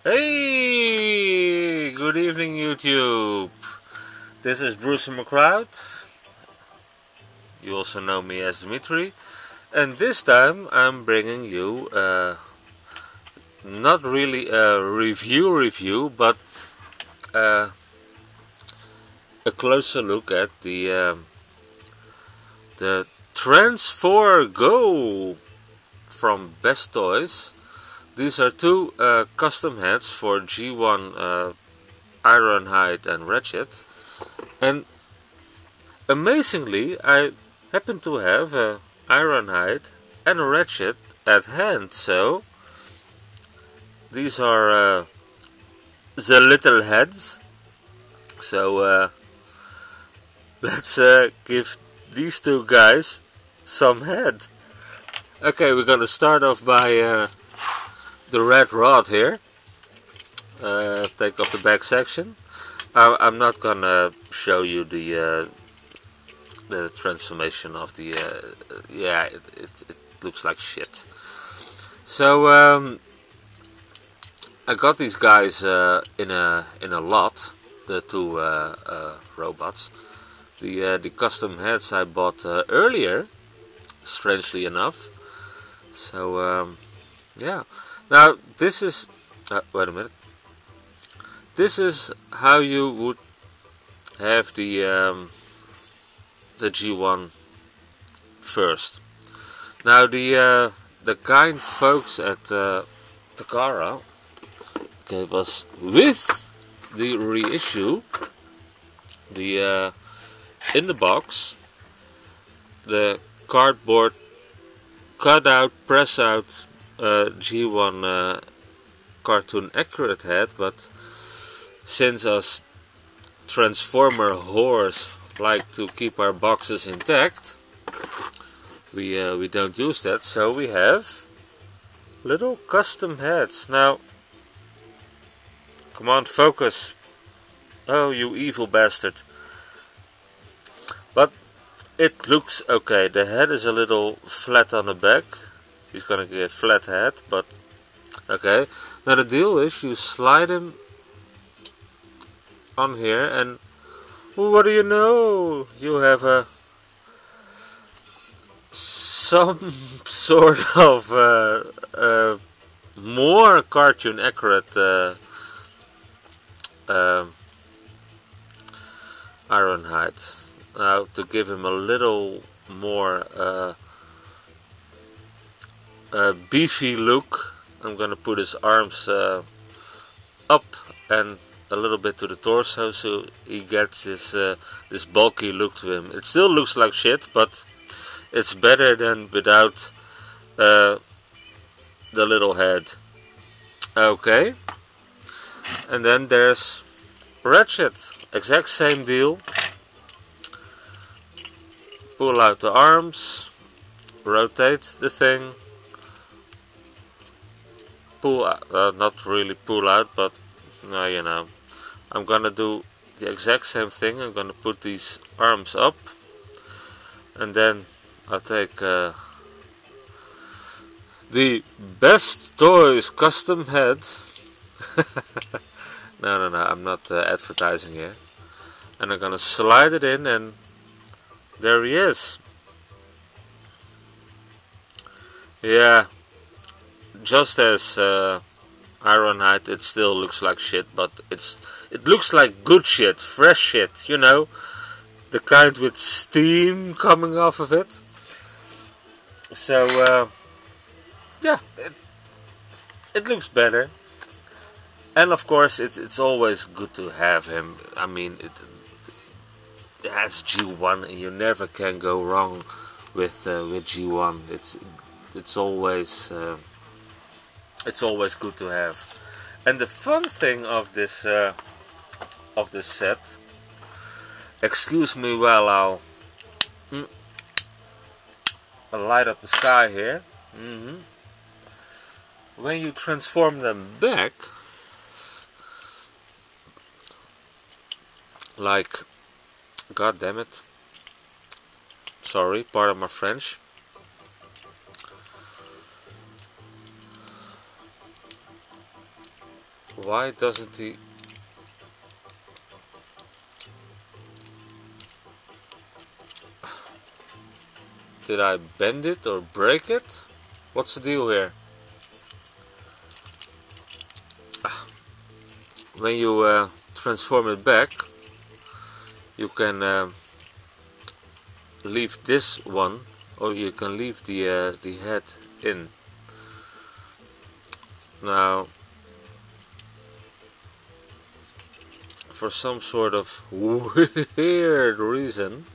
Hey, good evening YouTube. This is Bruce McCloud. You also know me as Dimitri. And this time I'm bringing you not really a review, but a closer look at the Transfor Go from Best Toys. These are two custom heads for G1 Ironhide and Ratchet, and amazingly I happen to have a Ironhide and a Ratchet at hand, so these are the little heads. So let's give these two guys some head. Okay, we're gonna start off by the red rod here. Take off the back section. I'm not gonna show you the transformation of the yeah, it looks like shit. So I got these guys in a lot, the two robots. The custom heads I bought earlier, strangely enough. So yeah. Now this is wait a minute. This is how you would have the G1 first. Now the kind folks at Takara gave us with the reissue the in the box the cardboard cutout press out G1 cartoon accurate head, but since us Transformer whores like to keep our boxes intact, we don't use that, so we have little custom heads. Now, come on, focus. Oh, you evil bastard. But it looks okay. The head is a little flat on the back. He's gonna get a flat head, but okay. Now the deal is you slide him on here, and what do you know? You have a some sort of more cartoon accurate Ironhide. Now to give him a little more beefy look, I'm gonna put his arms up and a little bit to the torso, so he gets this bulky look to him. It still looks like shit, but it's better than without the little head. Okay, and then there's Ratchet, exact same deal. Pull out the arms, rotate the thing, pull out, not really pull out, but you know, I'm gonna do the exact same thing. I'm gonna put these arms up, and then I'll take the Best Toys custom head. No, I'm not advertising here. And I'm gonna slide it in, and there he is. Yeah, just as Ironhide, it still looks like shit, but it looks like good shit, fresh shit, you know, the kind with steam coming off of it. So yeah, it looks better, and of course it's always good to have him. I mean, it has G1, and you never can go wrong with G1. It's always good to have. And the fun thing of this set, excuse me while I'll light up the sky here. When you transform them back, like, god damn it, sorry, pardon my French. Why doesn't he? Did I bend it or break it? What's the deal here? When you transform it back, you can leave this one, or you can leave the head in. Now, for some sort of weird reason,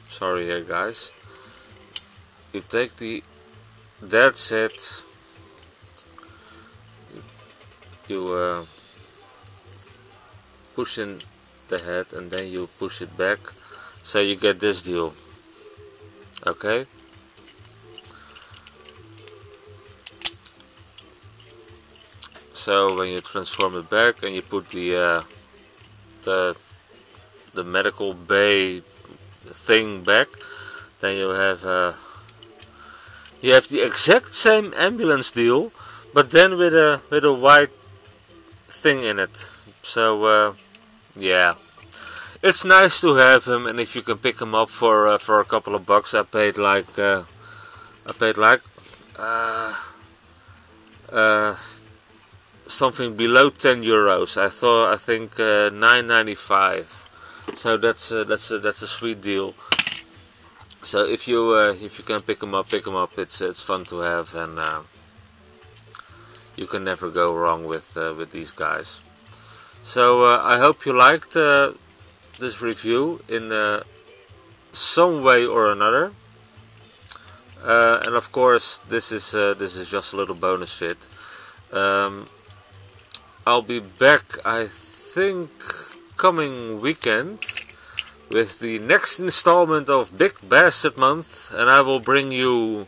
sorry here guys, you take that's it, you push in the head and then you push it back, so you get this deal. Okay, so when you transform it back and you put the medical bay thing back, then you have the exact same ambulance deal, but then with a white thing in it. So yeah, it's nice to have him, and if you can pick him up for a couple of bucks, I paid like something below 10 euros. I think 9.95. So that's a sweet deal. So if you can pick them up, It's fun to have, and you can never go wrong with these guys. So I hope you liked this review in some way or another. And of course, this is just a little bonus vid. I'll be back, I think, coming weekend with the next installment of Big Bastard Month, and I will bring you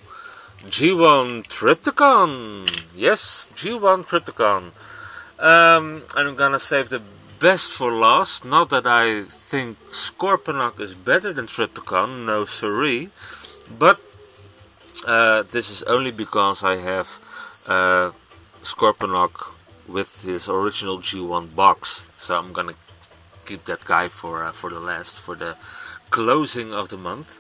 G1 Triptychon. Yes, G1 Triptychon. I'm gonna save the best for last. Not that I think Scorponok is better than Triptychon, no siree, but this is only because I have Scorponok with his original G1 box, so I'm gonna keep that guy for the last, for the closing of the month.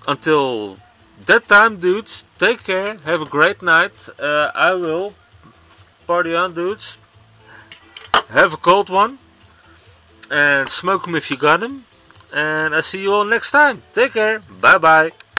Until that time, dudes, take care, have a great night. I will party on, dudes. Have a cold one and smoke them if you got them, and I'll see you all next time. Take care, bye bye.